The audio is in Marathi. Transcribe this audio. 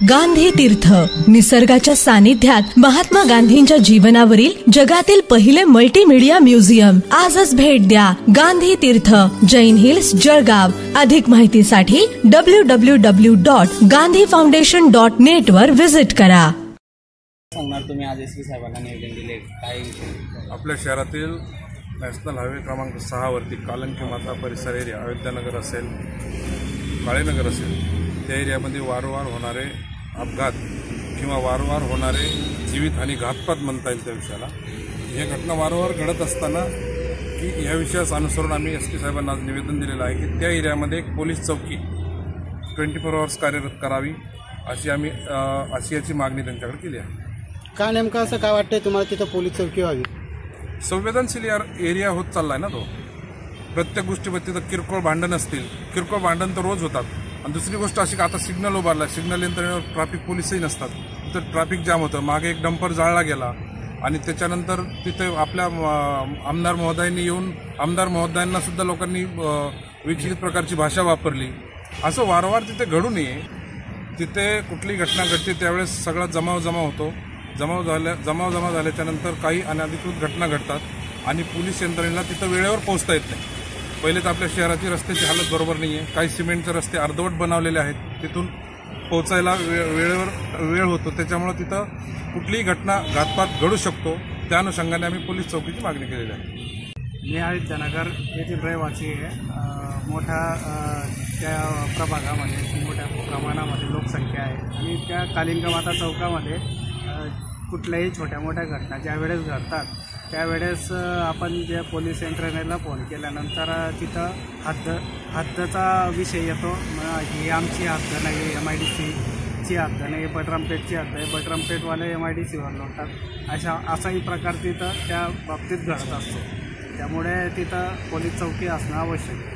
गांधी तीर्थ, निसर्गाच्या सानिध्यात महात्मा गांधींच्या जीवनावरील जगातील पहिले मल्टीमीडिया म्युझियम. आजच भेट द्या. गांधी तीर्थ, जैन हिल्स, जळगाव. अधिक माहितीसाठी www.gandhifoundation.net वर विजिट करा. सांगणार तुम्ही आज एसपी साहेबांना निवेदन दिले काय? आपल्या शहरातील नॅशनल हायवे क्रमांक 6 वरती कालंकी माता परिसर एरिया, अयोध्यानगर असेल, काळेनगर असेल, त्या एरियामध्ये वारंवार होणारे अपघात किंवा वारंवार होणारे जीवितहानी, घातपात म्हणता येईल त्या विषयाला, हे घटना वारंवार घडत असताना की ह्या विषयास अनुसरून आम्ही एस पी साहेबांना आज निवेदन दिलेलं आहे की त्या एरियामध्ये एक पोलीस चौकी 24 आवर्स कार्यरत करावी अशी याची मागणी त्यांच्याकडे केली आहे. का नेमकं असं काय वाटतंय तुम्हाला तिथं पोलीस चौकी व्हावी? संवेदनशील एरिया होत चाललाय ना तो. प्रत्येक गोष्टीमध्ये तिथं किरकोळ भांडण असतील, किरकोळ भांडण तर रोज होतात. आणि दुसरी गोष्ट अशी की आता सिग्नल उभारला, सिग्नल यंत्रणेवर ट्रॅफिक पोलीसही नसतात, तर ट्रॅफिक जाम होतं. मागे एक डंपर जाळला गेला आणि त्याच्यानंतर तिथे आपल्या आमदार महोदयांनी येऊन आमदार महोदयांना सुद्धा लोकांनी विचित्र प्रकारची भाषा वापरली. असं वारंवार तिथे घडू नये. तिथे कुठली घटना घडते त्यावेळेस सगळा जमाव होतो. जमा झाल्याच्या नंतर काही अनधिकृत घटना घडतात आणि पोलीस यंत्रणेला तिथं वेळेवर पोहोचता येत नाही. पहिले तर आपल्या शहराची रस्त्याची हालत बरोबर नाही आहे. काही सिमेंटचे रस्ते अर्धवट बनवलेले आहेत, तिथून पोहोचायला वेळेवर वेळ होतो. त्याच्यामुळे तिथं कुठलीही घटना, घातपात घडू शकतो. त्या अनुषंगाने आम्ही पोलीस चौकीची मागणी केलेली आहे. मी अयोध्यानगर येथील रहिवासी आहे. मोठ्या त्या प्रभागामध्ये मोठ्या प्रमाणामध्ये लोकसंख्या आहे आणि त्या कालिंग माता चौकामध्ये कुठल्याही छोट्या मोठ्या घटना ज्या वेळेस घडतात त्यावेळेस आपण ज्या पोलीस यंत्रणेला फोन केल्यानंतर तिथं हद्दचा विषय येतो. ही आमची हद्द नाही, MIDCची हद्द नाही, बटरमपेठची हद्द आहे, बटरमपेठवाले MIDCवर लोटतात, असाही प्रकार तिथं त्या बाबतीत घडत असतो. त्यामुळे तिथं पोलीस चौकी असणं आवश्यक आहे.